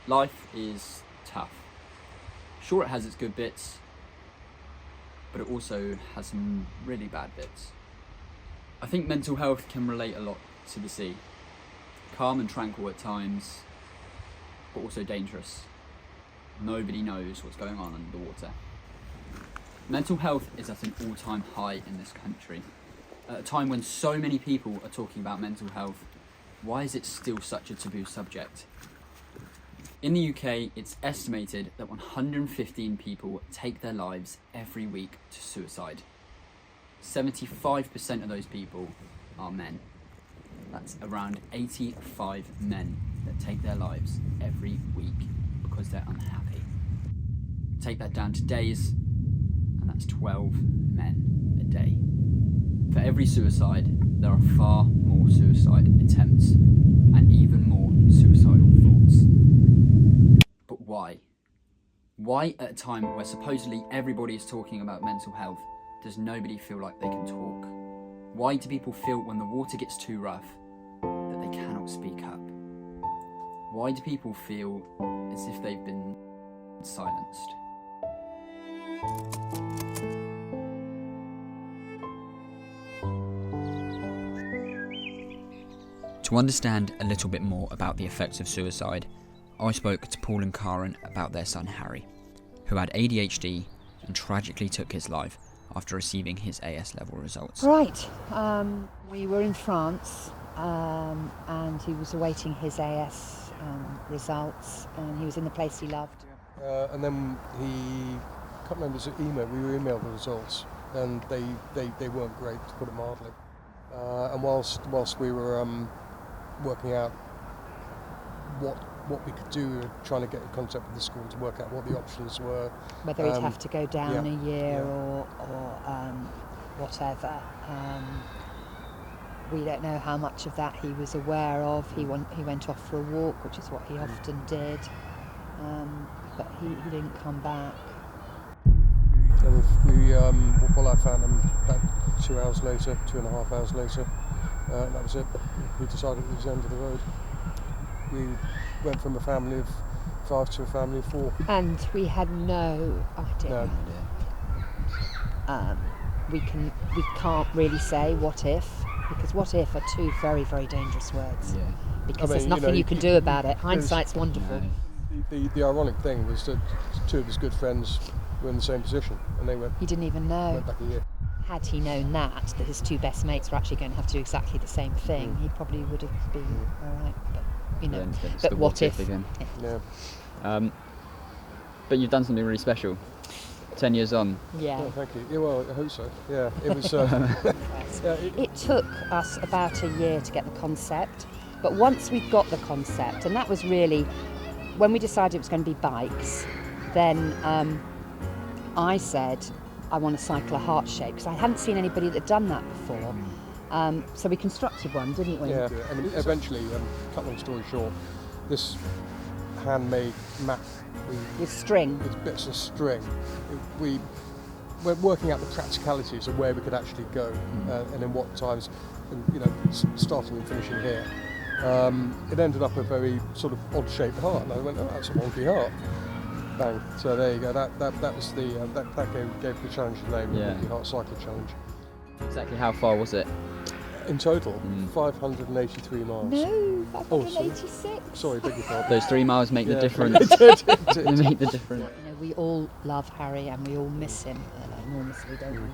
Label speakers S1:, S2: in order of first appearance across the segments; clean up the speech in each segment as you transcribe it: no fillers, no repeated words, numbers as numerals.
S1: Life is tough. Sure, it has its good bits, but it also has some really bad bits. I think mental health can relate a lot to the sea. Calm and tranquil at times, but also dangerous. Nobody knows what's going on under the water. Mental health is at an all-time high in this country. At a time when so many people are talking about mental health, why is it still such a taboo subject? In the UK, it's estimated that 115 people take their lives every week to suicide. 75% of those people are men. That's around 85 men that take their lives every week because they're unhappy. Take that down to days, and that's 12 men a day. For every suicide, there are far more suicide attempts and even more suicidal thoughts. But why? Why, at a time where supposedly everybody is talking about mental health, does nobody feel like they can talk? Why do people feel when the water gets too rough that they cannot speak up? Why do people feel as if they've been silenced? To understand a little bit more about the effects of suicide, I spoke to Paul and Karen about their son Harry, who had ADHD and tragically took his life after receiving his AS level results.
S2: Right, we were in France and he was awaiting his AS results, and he was in the place he loved.
S3: And then I can't remember, we were emailed the results, and they weren't great, to put it mildly. And whilst we were working out what we could do, trying to get in contact with the school to work out what the options were.
S2: Whether he'd have to go down a year or whatever. We don't know how much of that he was aware of. He went off for a walk, which is what he often did, but he didn't come back.
S3: And I found him about 2.5 hours later, and that was it. We decided it was the end of the road. We went from a family of 5 to a family of 4.
S2: And we had no idea. We can't really say what if, because what if are two very, very dangerous words.
S1: Yeah.
S2: Because there's nothing you can do about it. Hindsight's wonderful.
S3: The ironic thing was that 2 of his good friends were in the same position, and they went.
S2: He didn't even know.
S3: Went back a year.
S2: Had he known that his 2 best mates were actually going to have to do exactly the same thing, he probably would have been all right. But what if?
S1: Again.
S3: Yeah.
S1: But you've done something really special. 10 years on.
S2: Yeah.
S3: Oh, thank you. Yeah, well, I hope so. Yeah, it was.
S2: It took us about a year to get the concept, but once we got the concept, and that was really when we decided it was going to be bikes, then I said I want to cycle a heart shape, because I hadn't seen anybody that had done that before. So we constructed one, didn't we?
S3: Yeah, and eventually, cut long story short, this handmade map
S2: with string,
S3: with bits of string, we're working out the practicalities of where we could actually go, and in what times, and, starting and finishing here. It ended up a very sort of odd-shaped heart, and I went, "Oh, that's a wonky heart." Bang! So there you go. That was the that gave the challenge the name, the Wonky Heart Cycle Challenge.
S1: Exactly how far was it?
S3: In total, 583 miles.
S2: No, 586.
S3: Sorry, beg your pardon.
S1: Those 3 miles make the difference. They make the difference.
S2: We all love Harry and we all miss him enormously, don't we?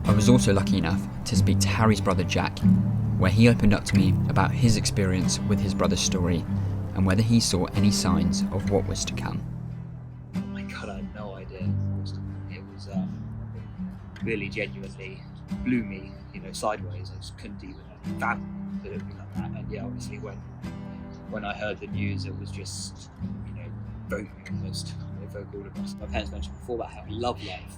S1: I was also lucky enough to speak to Harry's brother Jack, where he opened up to me about his experience with his brother's story and whether he saw any signs of what was to come.
S4: Oh my God, I had no idea. It was really genuinely blew me, sideways. I just couldn't even fathom that it would be like that. And yeah, obviously when I heard the news, it was just, broke me almost. It broke all of us. My parents mentioned before about how he loved life,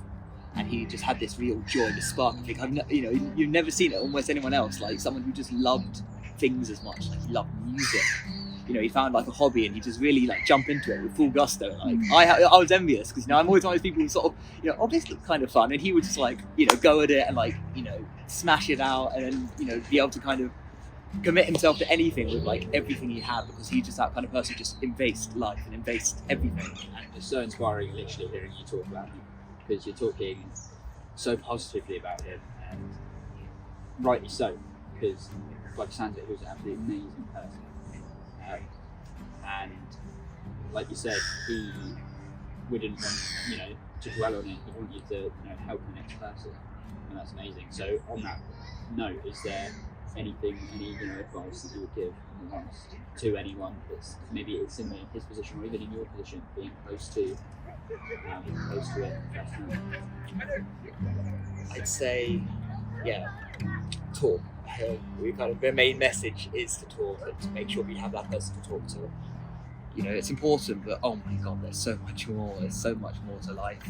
S4: and he just had this real joy, this spark. I think you've never seen it almost anyone else, like someone who just loved things as much. Like he loved music. He found like a hobby and he just really like jump into it with full gusto. Like I was envious because I'm always one of those people who sort of this looks kind of fun, and he would just like go at it and like smash it out, and then be able to kind of commit himself to anything with like everything he had, because he's just that kind of person who just embraced life and embraced everything.
S1: And it's so inspiring literally hearing you talk about him, because you're talking so positively about him, and rightly so, because like Sandra, he was an absolutely amazing person. And like you said, he wouldn't want, you know, to dwell on it. He'd want you to, you know, help the next person, and that's amazing. So on that note, is there any you know, advice that you would give in the last to anyone that's maybe it's in his position or even in your position, being close to it firsthand?
S4: I'd say, yeah, talk. The main message is to talk and to make sure we have that person to talk to. You know, it's important, but oh my God, there's so much more. There's so much more to life,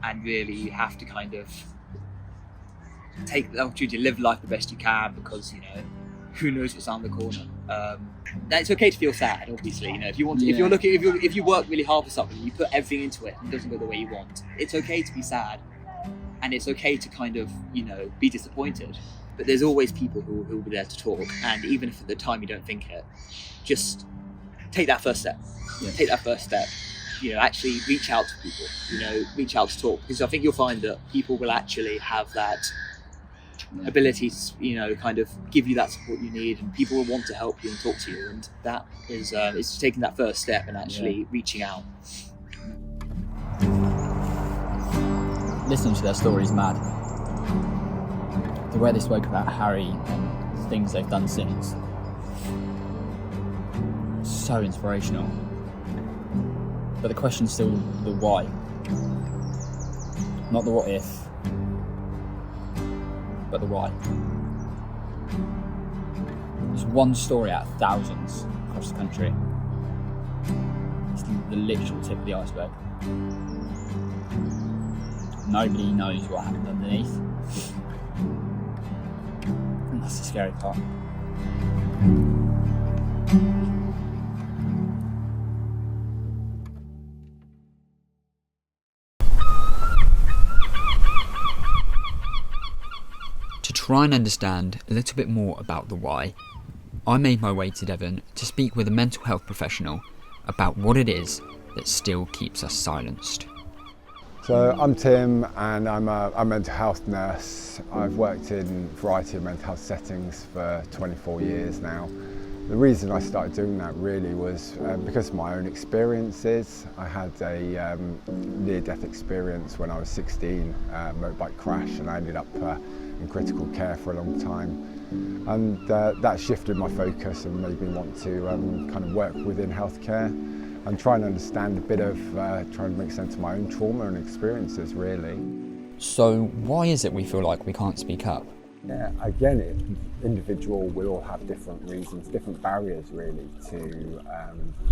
S4: and really, you have to kind of take the opportunity to live life the best you can, because, you know, who knows what's around the corner. It's okay to feel sad, obviously. You know, if you want to, if you work really hard for something, you put everything into it, and it doesn't go the way you want. It's okay to be sad, and it's okay to kind of, you know, be disappointed. But there's always people who will be there to talk, and even if at the time you don't think it, just take that first step.
S1: Yeah.
S4: Take that first step. You know, actually reach out to people. You know, reach out to talk, because I think you'll find that people will actually have that ability to, you know, kind of give you that support you need, and people will want to help you and talk to you, and that is it's taking that first step and actually reaching out.
S1: Listening to their stories, mad. The way they spoke about Harry and the things they've done since, so inspirational. But the question's still the why, not the what if, but the why. It's one story out of thousands across the country. It's the literal tip of the iceberg. Nobody knows what happened underneath. And that's the scary part. To try and understand a little bit more about the why, I made my way to Devon to speak with a mental health professional about what it is that still keeps us silenced.
S5: So I'm Tim, and I'm a mental health nurse. I've worked in a variety of mental health settings for 24 years now. The reason I started doing that really was because of my own experiences. I had a near-death experience when I was 16, motorbike crash, and I ended up in critical care for a long time. And that shifted my focus and made me want to kind of work within healthcare and try and understand a bit of, trying to make sense of my own trauma and experiences, really.
S1: So why is it we feel like we can't speak up?
S5: Yeah, again, individual will all have different reasons, different barriers really to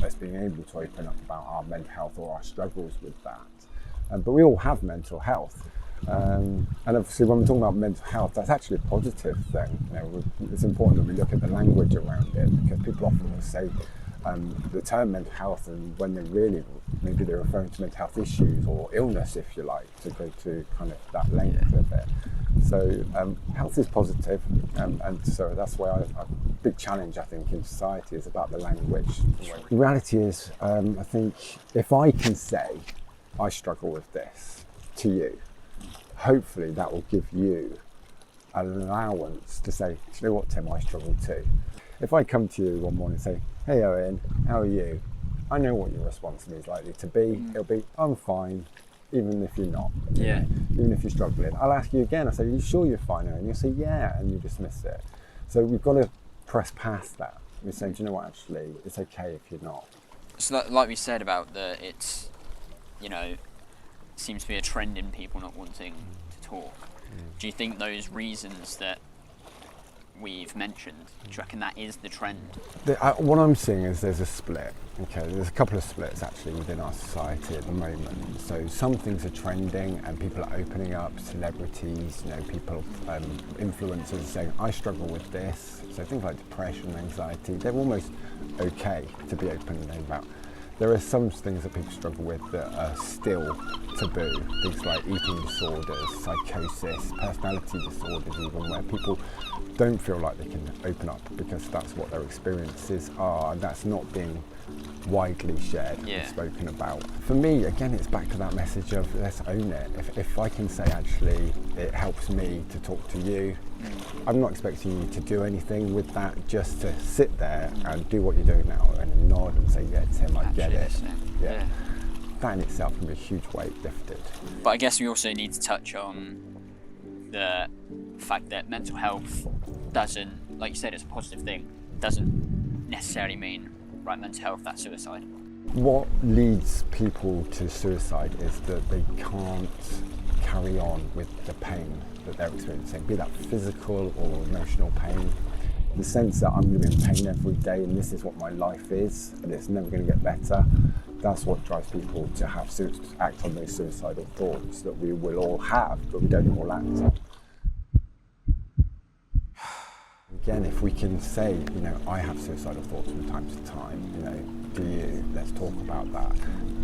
S5: us being able to open up about our mental health or our struggles with that. But we all have mental health. And obviously when we're talking about mental health, that's actually a positive thing. You know, it's important that we look at the language around it, because people often will say the term mental health, and when they really, maybe they're referring to mental health issues or illness, if you like, to go to kind of that length of it. So health is positive, and so that's why a big challenge I think in society is about the language. The reality is, I think if I can say I struggle with this to you, hopefully that will give you an allowance to say, do you know what, Tim, I struggle too. If I come to you one morning and say, hey Owen, how are you? I know what your response to me is likely to be. It'll be, I'm fine, even if you're not.
S1: Yeah.
S5: Even if you're struggling. I'll ask you again, I say, are you sure you're fine? And you'll say, yeah, and you dismiss it. So we've got to press past that. We're saying, do you know what, actually, it's okay if you're not.
S1: So like we said about it's, you know, seems to be a trend in people not wanting to talk. Do you think those reasons that we've mentioned, do you reckon that is the trend?
S5: What I'm seeing is there's a split. Okay, there's a couple of splits actually within our society at the moment. So some things are trending and people are opening up, celebrities, you know, people, influencers saying, I struggle with this. So things like depression, anxiety, they're almost okay to be open about. There are some things that people struggle with that are still taboo. Things like eating disorders, psychosis, personality disorders even, where people don't feel like they can open up because that's what their experiences are, and that's not being widely shared and spoken about. For me, again, it's back to that message of let's own it. If I can say actually it helps me to talk to you, I'm not expecting you to do anything with that, just to sit there and do what you're doing now and nod and say, yeah, Tim, I get it. Yeah. That in itself can be a huge weight lifted.
S1: But I guess we also need to touch on the fact that mental health doesn't, like you said, it's a positive thing, doesn't necessarily mean, right, mental health, that's suicide.
S5: What leads people to suicide is that they can't carry on with the pain that they're experiencing, be that physical or emotional pain. The sense that I'm going to be in pain every day and this is what my life is and it's never going to get better, that's what drives people to have act on those suicidal thoughts that we will all have, but we don't all act on. Again, if we can say, you know, I have suicidal thoughts from time to time, you know, do you? Let's talk about that.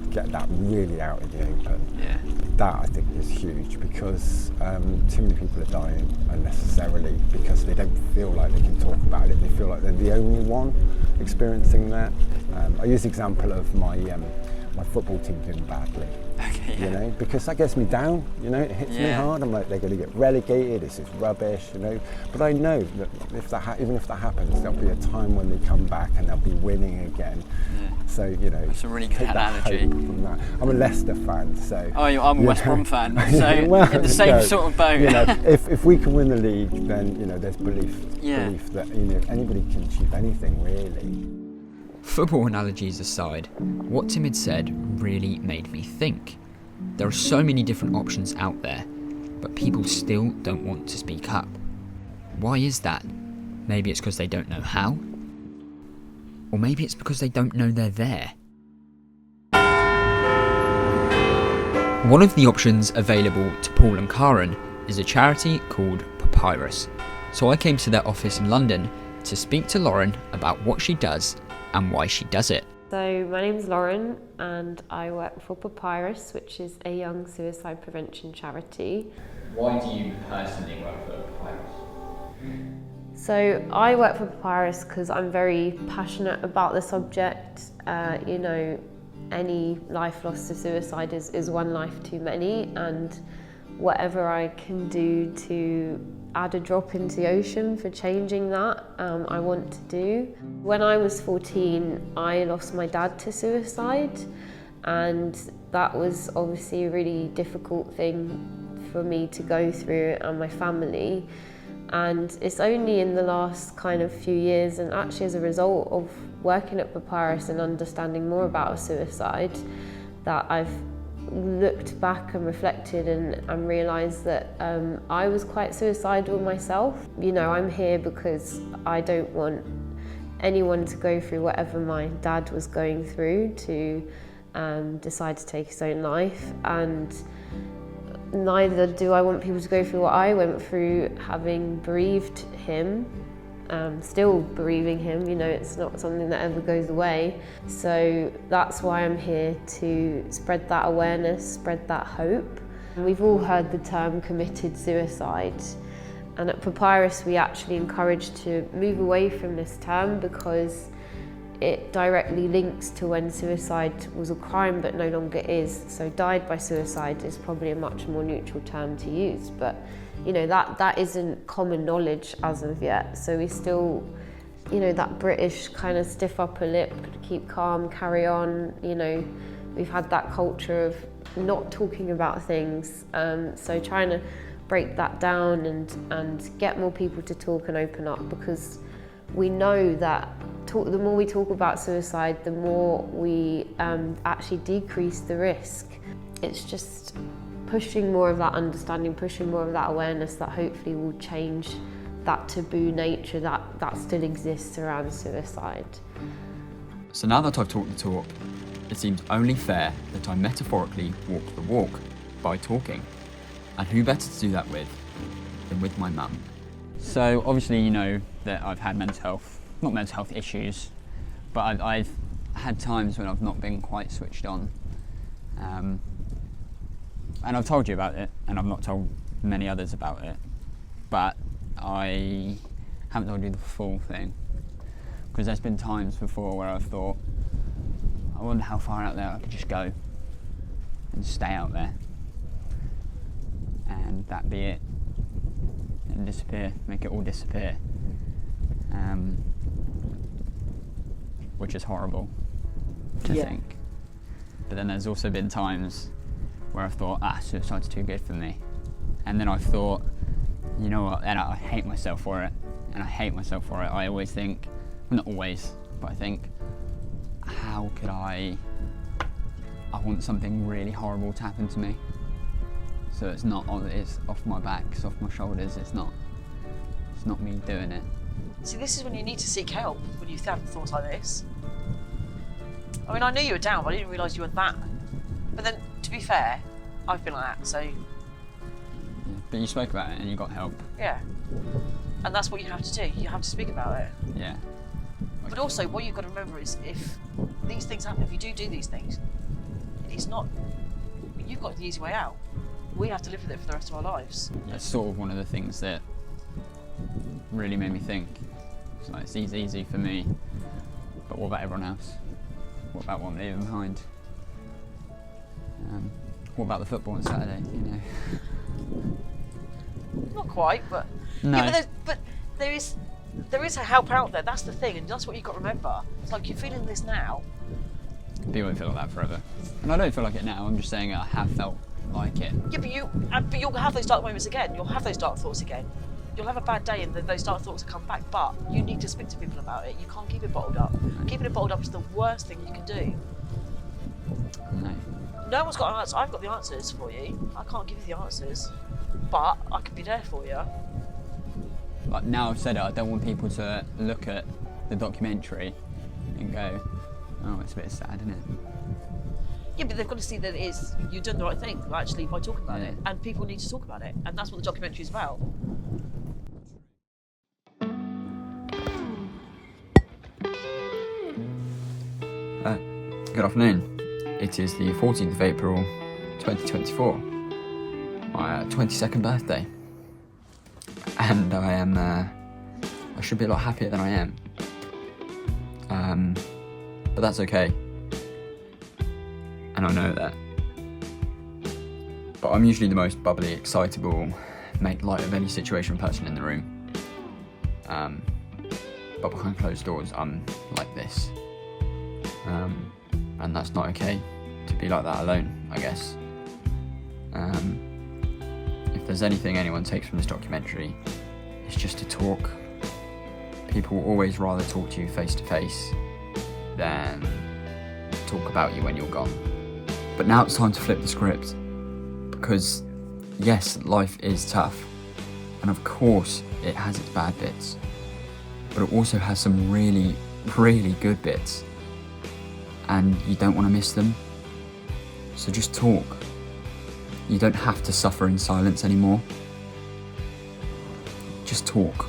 S5: Get that really out in the open.
S1: Yeah.
S5: That I think is huge, because too many people are dying unnecessarily because they don't feel like they can talk about it. They feel like they're the only one experiencing that. I use the example of my football team doing badly.
S1: Okay,
S5: you know, because that gets me down, you know, it hits me hard. I'm like, they're going to get relegated, this is rubbish, you know. But I know that even if that happens, there'll be a time when they come back and they'll be winning again. So, you know,
S1: it's a really good
S5: take that
S1: analogy.
S5: hope from that. I'm a Leicester fan, so...
S1: Oh, I'm a West Brom fan, so well, in the same sort of boat.
S5: You know, if we can win the league, then, you know, there's belief that, you know, anybody can achieve anything, really.
S6: Football analogies aside, what Tim had said really made me think. There are so many different options out there, but people still don't want to speak up. Why is that? Maybe it's because they don't know how? Or maybe it's because they don't know they're there. One of the options available to Paul and Karen is a charity called Papyrus. So I came to their office in London to speak to Lauren about what she does and why she does it.
S7: So my name's Lauren and I work for Papyrus, which is a young suicide prevention charity.
S1: Why do you personally work for Papyrus?
S7: So I work for Papyrus because I'm very passionate about the subject. You know, any life lost to suicide is one life too many, and whatever I can do to add a drop into the ocean for changing that, I want to do. When I was 14, I lost my dad to suicide, and that was obviously a really difficult thing for me to go through and my family. And it's only in the last kind of few years, and actually as a result of working at Papyrus and understanding more about suicide, that I've looked back and reflected and realised that I was quite suicidal myself. You know, I'm here because I don't want anyone to go through whatever my dad was going through to decide to take his own life, and neither do I want people to go through what I went through having bereaved him. Still bereaving him, you know, it's not something that ever goes away. So that's why I'm here, to spread that awareness, spread that hope. We've all heard the term committed suicide, and at Papyrus we actually encourage to move away from this term because it directly links to when suicide was a crime but no longer is. So died by suicide is probably a much more neutral term to use, but you know, that isn't common knowledge as of yet. So we still, you know, that British kind of stiff upper lip, keep calm, carry on, you know, we've had that culture of not talking about things. So trying to break that down and get more people to talk and open up, because we know that the more we talk about suicide, the more we actually decrease the risk. It's just pushing more of that understanding, pushing more of that awareness that hopefully will change that taboo nature that still exists around suicide.
S1: So now that I've talked the talk, it seems only fair that I metaphorically walk the walk by talking. And who better to do that with than with my mum?
S6: So obviously you know that I've had not mental health issues, but I've had times when I've not been quite switched on. And I've told you about it, and I've not told many others about it, but I haven't told you the full thing, because there's been times before where I've thought, I wonder how far out there I could just go and stay out there, and that be it, and disappear, make it all disappear, which is horrible to think. But then there's also been times where I've thought, suicide's too good for me, and then I've thought, you know what, and I hate myself for it, I always think, well, not always, but I think, how could I want something really horrible to happen to me, so it's off my back, it's off my shoulders, it's not me doing it.
S8: See, this is when you need to seek help, when you have thoughts like this. I mean, I knew you were down, but I didn't realise you were that. But then, to be fair, I've been like that, so...
S6: Yeah, but you spoke about it and you got help.
S8: Yeah. And that's what you have to do, you have to speak about it.
S6: Yeah.
S8: But also, what you've got to remember is, if these things happen, if you do these things, it's not... You've got the easy way out. We have to live with it for the rest of our lives.
S6: That's sort of one of the things that really made me think. It's like, it's easy for me, but what about everyone else? What about what I'm leaving behind? What about the football on Saturday, you know?
S8: Not quite, but...
S6: No.
S8: Yeah, but there is a help out there, that's the thing, and that's what you've got to remember. It's like, you're feeling this now.
S6: But you won't feel like that forever. And I don't feel like it now, I'm just saying I have felt like it.
S8: Yeah, but you'll have those dark moments again, you'll have those dark thoughts again. You'll have a bad day and those dark thoughts will come back, but you need to speak to people about it. You can't keep it bottled up. Keeping it bottled up is the worst thing you can do.
S6: No.
S8: No one's got an answer. I've got the answers for you. I can't give you the answers, but I can be there for you.
S6: Like, now I've said it, I don't want people to look at the documentary and go, oh, it's a bit sad, isn't it?
S8: Yeah, but they've got to see that you've done the right thing, actually, by talking about it. And people need to talk about it. And that's what the documentary is about.
S1: Good afternoon. It is the 14th of April 2024, my 22nd birthday, and I should be a lot happier than I am, but that's okay, and I know that. But I'm usually the most bubbly, excitable, make light of any situation person in the room, but behind closed doors I'm like this. And that's not okay to be like that alone, I guess. If there's anything anyone takes from this documentary, it's just to talk. People will always rather talk to you face to face than talk about you when you're gone. But now it's time to flip the script, because yes, life is tough, and of course it has its bad bits, but it also has some really, really good bits. And you don't want to miss them. So just talk. You don't have to suffer in silence anymore. Just talk.